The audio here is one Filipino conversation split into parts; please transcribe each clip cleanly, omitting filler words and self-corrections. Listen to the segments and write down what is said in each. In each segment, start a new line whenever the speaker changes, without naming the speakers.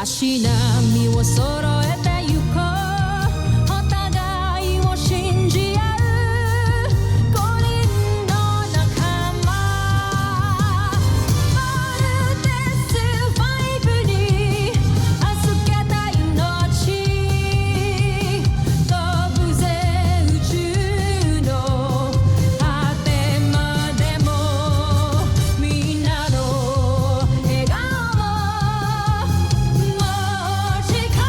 しな身を揃えてゆこうお互いを信じ合う5人の仲間バルテス5に預けた命飛ぶぜ宇宙の果てまでもみんなの笑顔も近い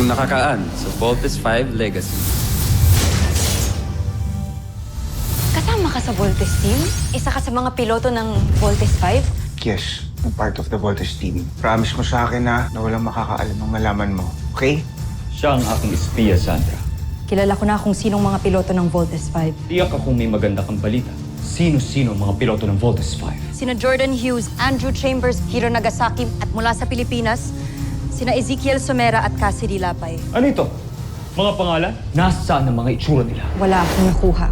Ang nakakaan sa Voltes 5 Legacy.
Kasama ka sa Voltes team? Isa ka sa mga piloto ng Voltes 5?
Yes, I'm part of the Voltes team. Promise mo sa akin na walang makakaalam ang malaman mo. Okay?
Siya ang aking espiya, Sandra.
Kilala ko na kung sinong mga piloto ng Voltes 5.
Tiyak akong may maganda kang balita. Sino-sino ang mga piloto ng Voltes 5?
Sina Jordan Hughes, Andrew Chambers, Hiro Nagasaki at mula sa Pilipinas, sina Ezekiel Somera at Cassidy Lapay.
Ano ito? Mga pangalan? Nasaan ang mga itsura nila?
Wala akong nakuha.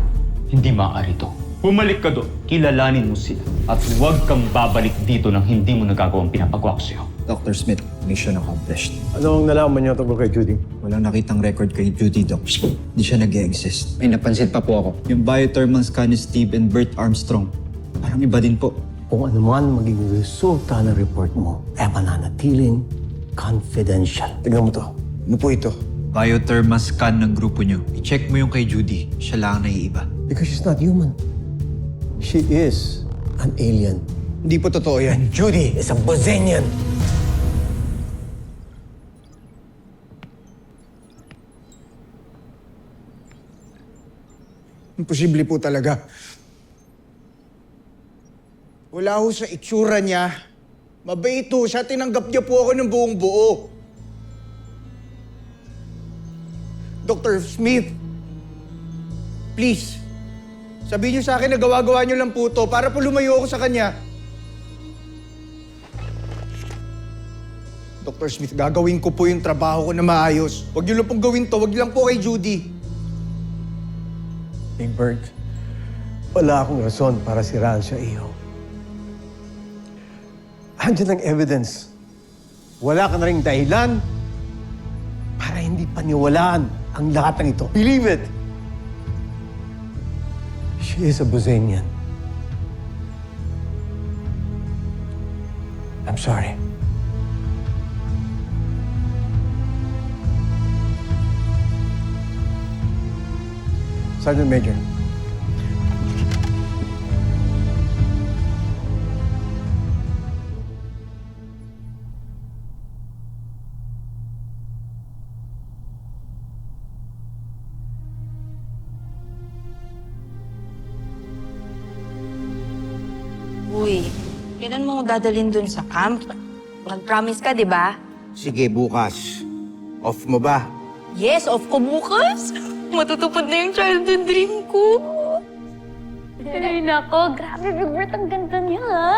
Hindi maaari ito. Bumalik ka doon. Kilalanin mo sila. At huwag kang babalik dito nang hindi mo nagagawang pinapagawa ko sa'yo.
Dr. Smith, mission accomplished.
Anong nalaman niyo tungkol kay Judy?
Walang nakitang record kay Judy, Doc. Hindi siya nag-e-exist. May napansin pa po ako. Yung biothermal scan ni Steve and Bert Armstrong. Parang iba din po.
Kung ano man maging resulta ng report mo, ay mananatiling confidential. Tignan mo to.
Ano po ito?
Biothermal scan ng grupo niyo. I-check mo yung kay Judy. Siya lang ang naiiba.
Because she's not human. She is an alien.
Hindi po totoo yan.
Judy is a Bozenian.
Imposible po talaga. Wala ho sa itsura niya. Mabait ho siya. Tinanggap niya po ako ng buong buo. Dr. Smith, please, sabihin niyo sa akin na gawa-gawa niyo lang po to para po lumayo ako sa kanya. Dr. Smith, gagawin ko po yung trabaho ko na maayos. Huwag niyo lang pong gawin to. Huwag lang po kay Judy.
Big Bird, wala akong rason para siraan siya iyo. Andiyan ang evidence. Wala ka na ring dahilan para hindi paniwalaan ang lahat ng ito. Believe it! She is a Bozenian. I'm sorry. Sergeant Major.
Uy, kailan mo dadalhin dun sa camp? Nag-promise ka, di ba?
Sige, bukas. Off mo ba?
Yes, of ko bukas. Matutupad na yung childhood dream ko.
Ay, nako. Grabe, Big Bert. Ang ganda niya, ha?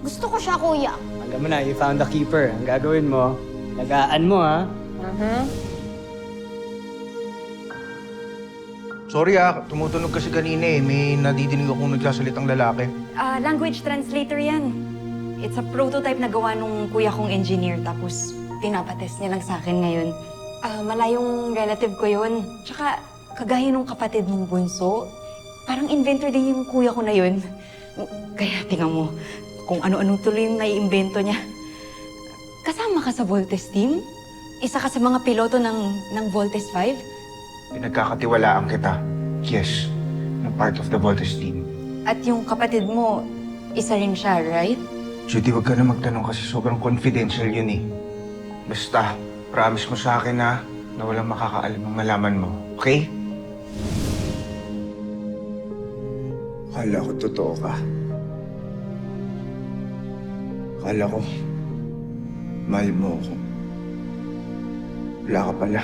Gusto ko siya, kuya.
Alam mo na, you found the keeper. Ang gagawin mo, lagaan mo, ha?
Sorry tumutunog kasi kanina eh. May nadidinig akong nagsasalitang lalaki.
Language translator yan. It's a prototype na gawa nung kuya kong engineer. Tapos, pinapatest niya lang sa akin ngayon. Malayong relative ko yun. Tsaka, kagaya nung kapatid mong bunso, parang inventor din yung kuya ko na yun. Kaya tingnan mo, kung ano-ano tuloy yung naiimbento niya. Kasama ka sa Voltes team? Isa ka sa mga piloto ng Voltes 5?
Pinagkakatiwalaan kita. Yes, I'm part of the Voltes team.
At yung kapatid mo, isa rin siya, right?
Judy, huwag ka na magtanong kasi sobrang confidential yun eh. Basta, promise mo sa akin na walang makakaalam ang malaman mo. Okay? Akala ko totoo ka. Akala ko, mahal mo ako. Wala ka pala.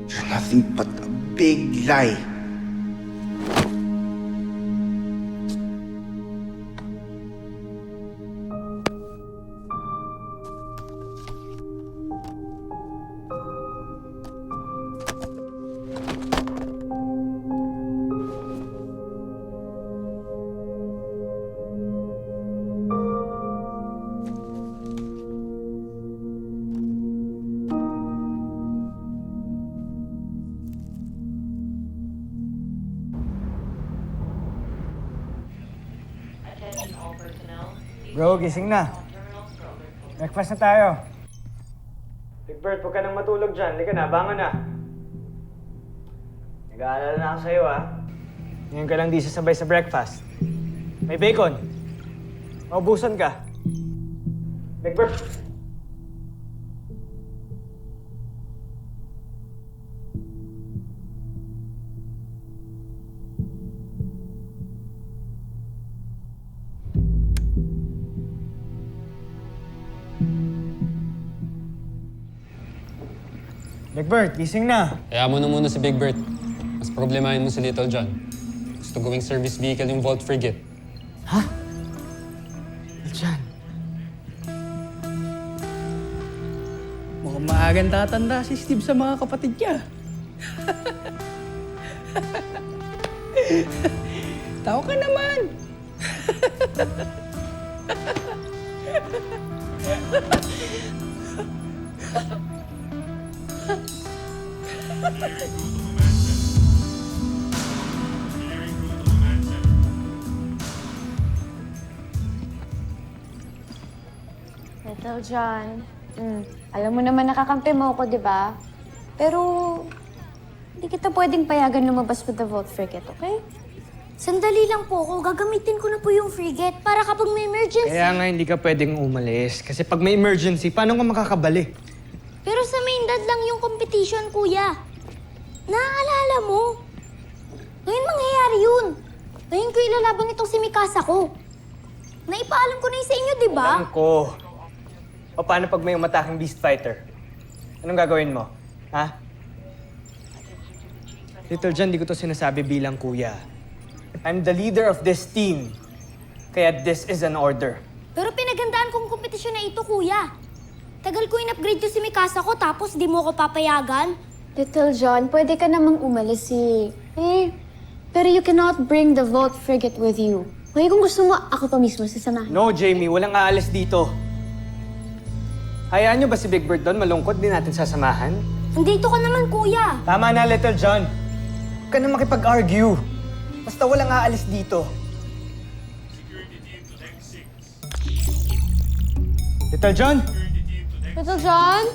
You're nothing but a big lie.
Bro, gising na. Breakfast na tayo. Big Bird, huwag ka nang matulog dyan. Halika na, bangon na. Nag-aalala na ako sa'yo, ha? Ngayon ka lang di sasabay sa breakfast. May bacon. Maubusan ka. Big Bird. Big Bird, gising na.
Kaya mo na muna si Big Bird. Mas problemahin mo si Little John. Gusto gawing service vehicle yung Vault Frigate.
Diyan. Mukhang maagang tatanda si Steve sa mga kapatid niya. Tao ka naman.
Little John, alam mo naman nakakampi mo ako, di ba? Pero, hindi kita pwedeng payagan lumabas with the Vault Frigate, okay?
Sandali lang po ako. Gagamitin ko na po yung frigate para kapag may emergency.
Kaya nga hindi ka pwedeng umalis. Kasi pag may emergency, paano ka makakabali?
Pero sa main dad lang yung competition, kuya. Naaalala mo? Ngayon mangyayari yun. Ngayon ko ilalaban itong si Mikasa ko. Naipaalam ko na yun sa inyo, di ba?
Alam ko. O paano pag may umataking beast fighter? Anong gagawin mo? Ha? Little John, di ko to sinasabi bilang kuya. I'm the leader of this team. Kaya this is an order.
Pero pinagandaan kong kompetisyon na ito, kuya. Tagal ko in-upgrade to si Mikasa ko tapos di mo ko papayagan.
Little John, pwede ka namang umalis pero you cannot bring the Vault Frigate with you. Kaya kung gusto mo, ako pa mismo sasamahan.
No, Jamie. Walang aalis dito. Hayaan nyo ba si Big Bird doon? Malungkot din natin sasamahan.
Andito ka naman, kuya.
Tama na, Little John. Huwag ka na makipag-argue. Basta walang aalis dito. Little John?
Little John?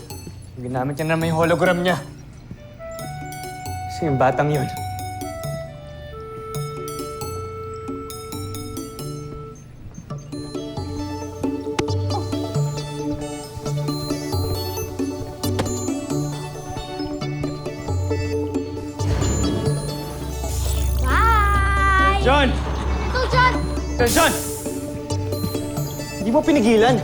Ginamit niya naman yung hologram niya. Kasi yung batang yun.
Bye!
John!
Little John!
Little John! Hindi mo pinigilan.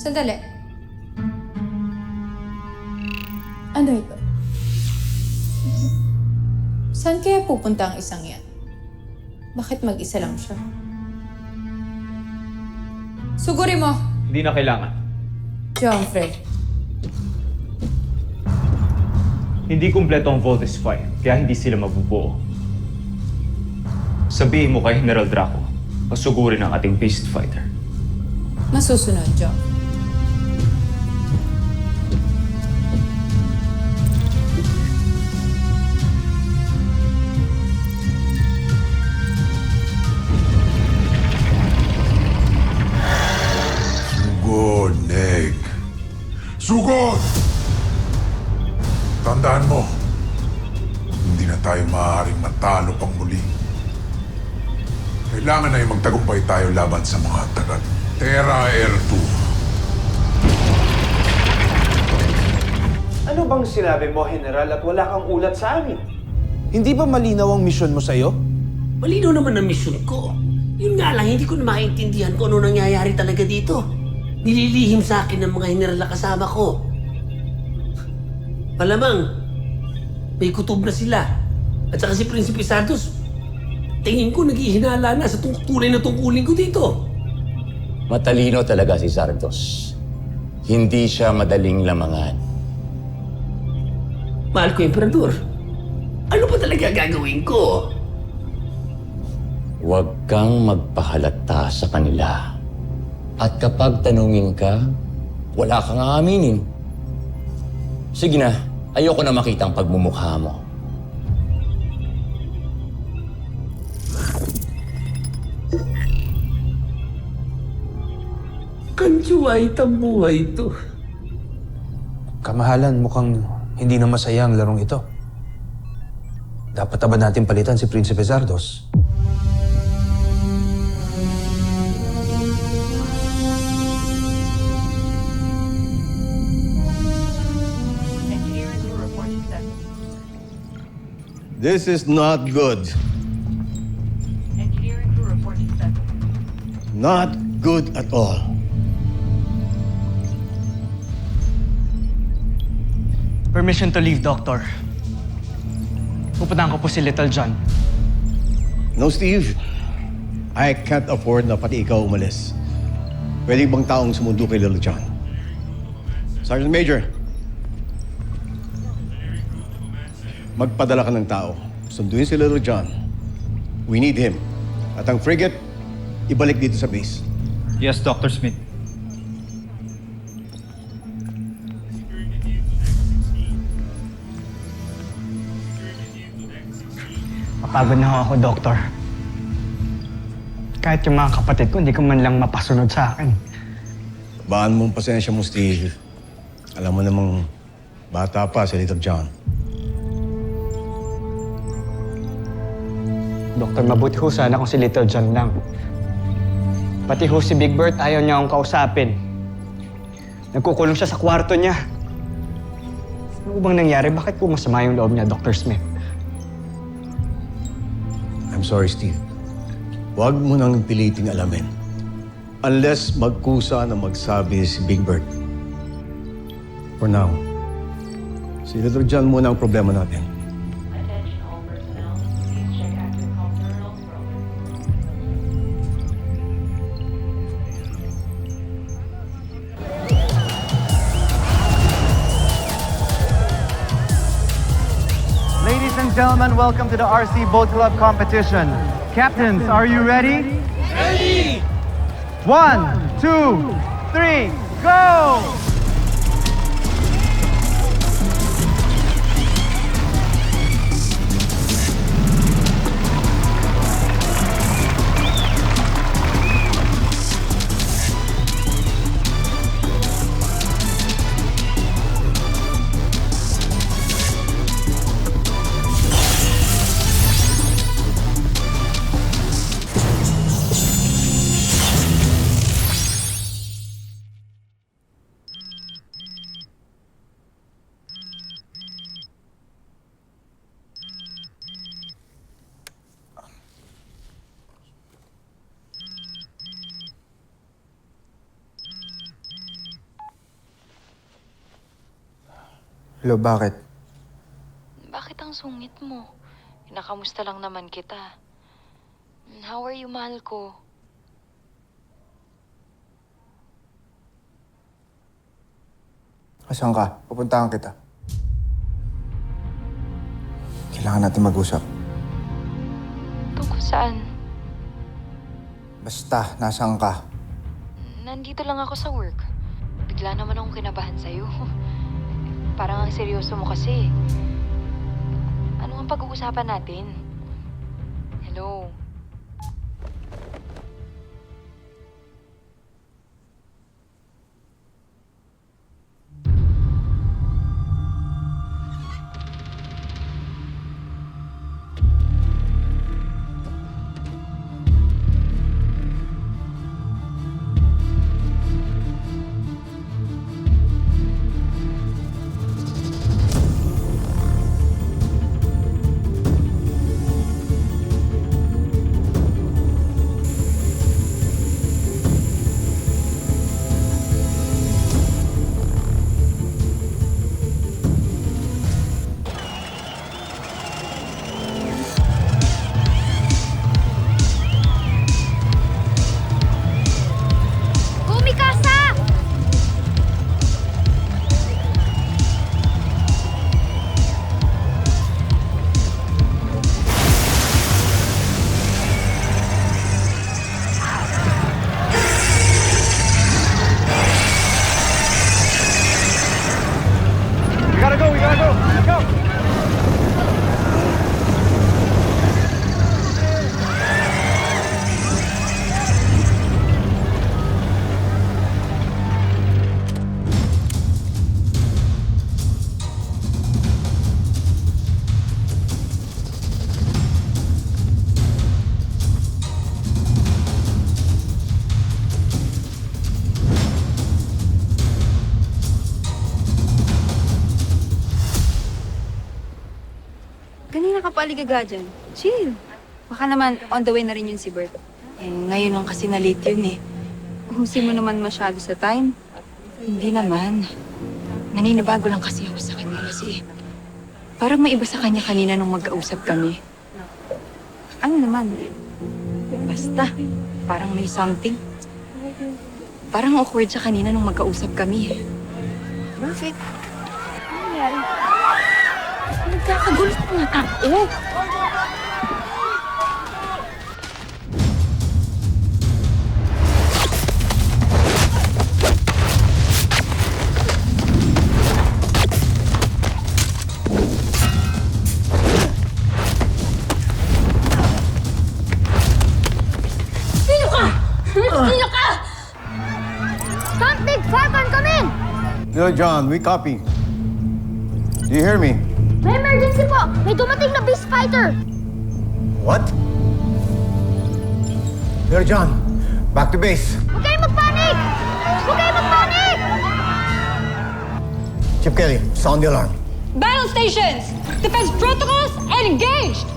Sandali. Ano ito? Saan kaya pupunta ang isang yan? Bakit mag-isa lang siya? Suguri mo,
Hindi na kailangan.
Jomfrey.
Hindi kumpleto ang Voltes 5, kaya hindi sila mabubuo. Sabihin mo kay General Draco, pasugurin ang ating beast fighter.
Masusunod, Jom.
Sugod, Neg. Sugod! Tandaan mo, hindi na tayo maaaring matalo pang muli. Kailangan ay magtagumpay tayo laban sa mga taga Terra Air 2.
Ano bang sinabi mo, General, at wala kang ulat sa amin? Hindi ba malinaw ang misyon mo sa'yo?
Malinaw naman ang misyon ko. Yun nga lang, hindi ko na maintindihan kung ano nangyayari talaga dito. Nililihim sa akin ng mga general na kasama ko. Malamang, may kutob na sila. At saka si Prinsipe Santos, tingin ko naghihinala na sa tunay na tungkulin ko dito.
Matalino talaga si Santos. Hindi siya madaling lamangan.
Mahal ko, Emperador. Ano ba talaga gagawin ko?
Huwag kang magpahalata sa kanila. At kapag tanungin ka, wala kang aaminin. Sige na, ayoko na makita ang pagmumukha mo.
Kanjuwait ang buhay ito.
Kamahalan, mukhang hindi na masaya ang larong ito. Dapat ba natin palitan si Prinsipe Zardos?
This is not good. Not good at all.
Permission to leave, Doctor. Pupuntahan ko po si Little John.
No, Steve. I can't afford na pati ikaw umalis. Pwede bang taong sumundo kay Little John? Sergeant Major, magpadala ka ng tao. Sunduin si Little John. We need him. At ang frigate, ibalik dito sa base.
Yes, Dr. Smith.
Mapagod na ako, Doctor. Kahit yung mga kapatid ko, hindi ko man lang mapasunod sa akin.
Baan mong pasensya mo, Steve. Alam mo namang bata pa si Little John.
Doktor, mabuti ho sana kung si Little John lang. Pati ho si Big Bert, ayaw niya akong kausapin. Nagkukulong siya sa kwarto niya. Ano bang nangyari? Bakit po masama yung loob niya, Dr. Smith?
I'm sorry, Steve. Huwag mo nang piliting alamin. Unless magkusa na magsabi si Big Bird. For now, si Little John muna ang problema natin.
Ladies and gentlemen, welcome to the RC Boat Club competition. Captains, are you ready? Ready! 1, 2, 3, go!
Hello, bakit?
Bakit ang sungit mo? Nakamusta lang naman kita. How are you, mahal ko?
Asan ka? Pupuntahan kita. Kailangan natin mag-usap.
Tungkol saan?
Basta, nasaan ka?
Nandito lang ako sa work. Bigla naman akong kinabahan sa'yo. Parang ang seryoso mo kasi. Ano ang pag-uusapan natin? Hello?
Kanina ka pa aligaga dyan. Chill. Baka naman on the way na rin yun si Bert. Eh, ngayon lang kasi na-late yun eh. Uhusin mo naman masyado sa time. Hindi naman. Naninibago lang kasi ako sa kanya kasi parang may iba sa kanya kanina nung magkausap kami. Ano naman? Basta, parang may something. Parang awkward siya kanina nung magkausap kami. Bakit? Ano nangyari? Nagkakagulo sa mga tao.
Sino ka? Sino ka? Camp Big 5, I'm coming!
Little John, we copy. Do you hear me?
May emergency po! May dumating na beast fighter!
What? Little John, back to base.
Huwag kayong magpanik! Huwag kayong magpanik!
Chip Kelly, sound the alarm.
Battle stations! Defense protocols and engaged!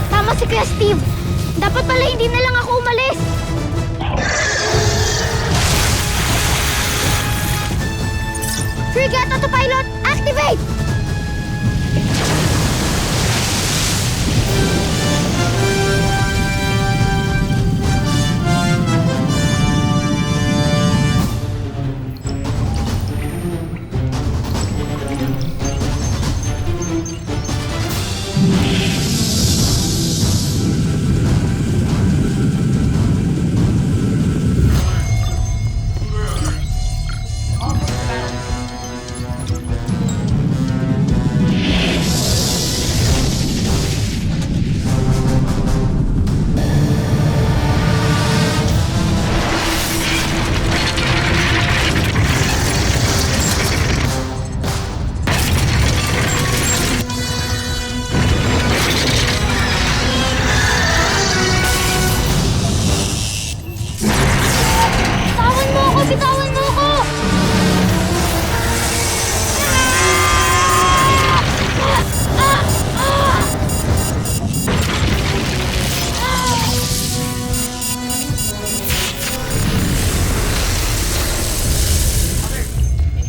Tama si Kuya Steve. Dapat pala hindi na lang ako umalis. Frigate Autopilot, activate! Bitawan mo ako! Bitawan mo ako!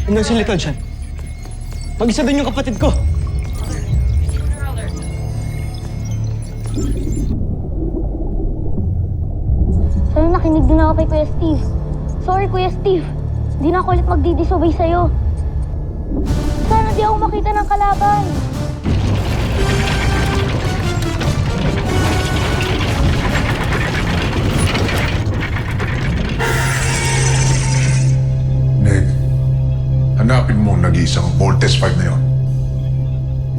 Ano si Little John? Mag-isa din yung kapatid ko.
Sana nakinig din ako kay Kuya Steve. Sorry, Kuya Steve. Hindi na ako ulit magdidisobey sa'yo. Sana di ako makita ng kalaban.
Ned, hanapin mo ang nag-iisang Voltes 5 na yon.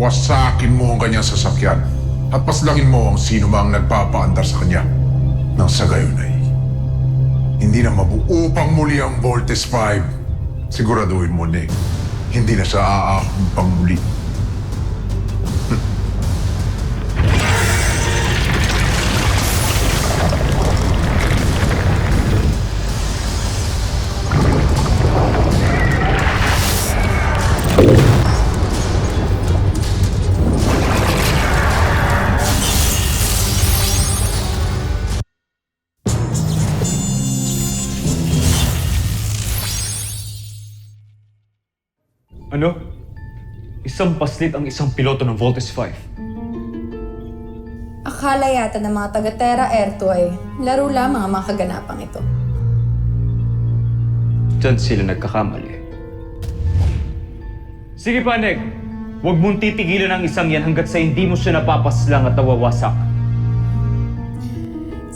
Wasakin mo ang kanyang sasakyan at paslangin mo ang sino mang nagpapaandar sa kanya. Nang sa gayon ay hindi na mabuo pang muli ang Voltes 5. Siguraduhin mo, Nick, hindi na siya aahon pang muli.
Ano? Isang paslit ang isang piloto ng Voltes 5.
Akala yata ng mga taga-Terra Air 2 ay laro lamang ang mga kaganapang ito.
Diyan sila nagkakamali. Sige pa, Neg. Huwag mong titigilan ang isang yan hanggat sa hindi mo siya napapaslang at nawawasak.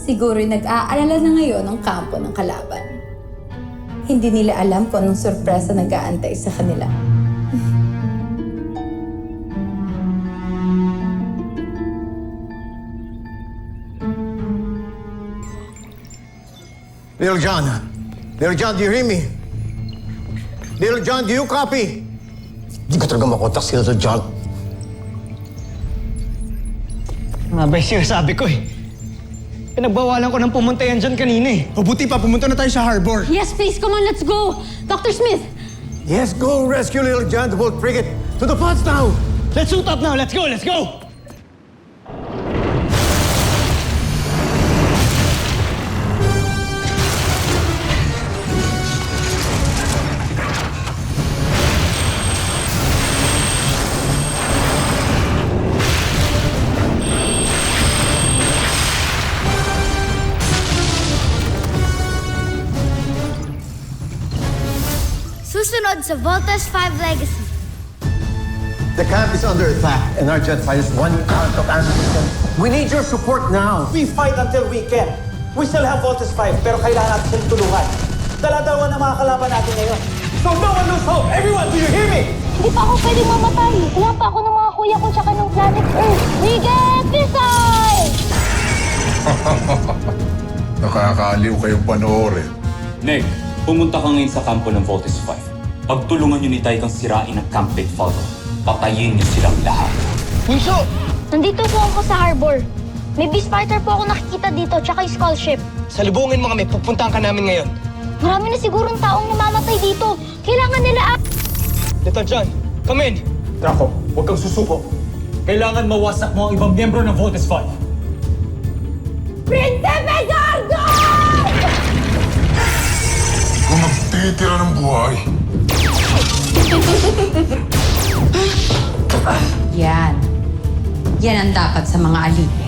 Siguro'y nag-aalala na ngayon ang kampo ng kalaban. Hindi nila alam kung anong sorpresa nag-aantay sa kanila.
Little John. Little John, do you hear me? Little John, do you copy? Hindi ko talaga makontak si Little John.
Nga ba yung sinasabi ko eh? Pinagbawalan ko ng pumunta yan dyan kanina eh.
Mabuti pa, pumunta na tayo sa harbor.
Yes, please, come on, let's go! Dr. Smith!
Yes, go rescue Little John, the boat frigate. To the pods now!
Let's suit up now! Let's go! Let's go!
Susunod sa Voltes 5 Legacy.
The camp is under attack and our jet fighters want out of ammunition. We need your support now.
We fight until we can. We still have Voltes 5, pero kailangan natin silang tulungan. Dala-dalawa na mga kalaban natin ngayon. So no one lose hope! Everyone, do you hear me?
Hindi pa ako pwedeng mamatay. Wala pa ako ng mga kuya ko tsaka ng planet Earth. Miguel Pisay!
Nakakaaliw kayong panoorin.
Neg, pumunta ka ngayon sa kampo ng Voltes 5. Pagtulungan niyo ni Tai kang sirain ang Camp Big Falcon. Patayin niyo silang lahat.
Bunso!
Nandito po ako sa harbor. May beast fighter po ako nakikita dito tsaka yung skull ship.
Salubungin mo kami. Pupuntahan ka namin ngayon.
Marami na sigurong taong namamatay dito. Kailangan nila
Little John, come in!
Draco, huwag kang susuko. Kailangan mawasak mo ang ibang miyembro ng Voltes 5.
Prinsipe Gargo!
Kung magtitira ng buhay,
Yan. Yan ang dapat sa mga alipin.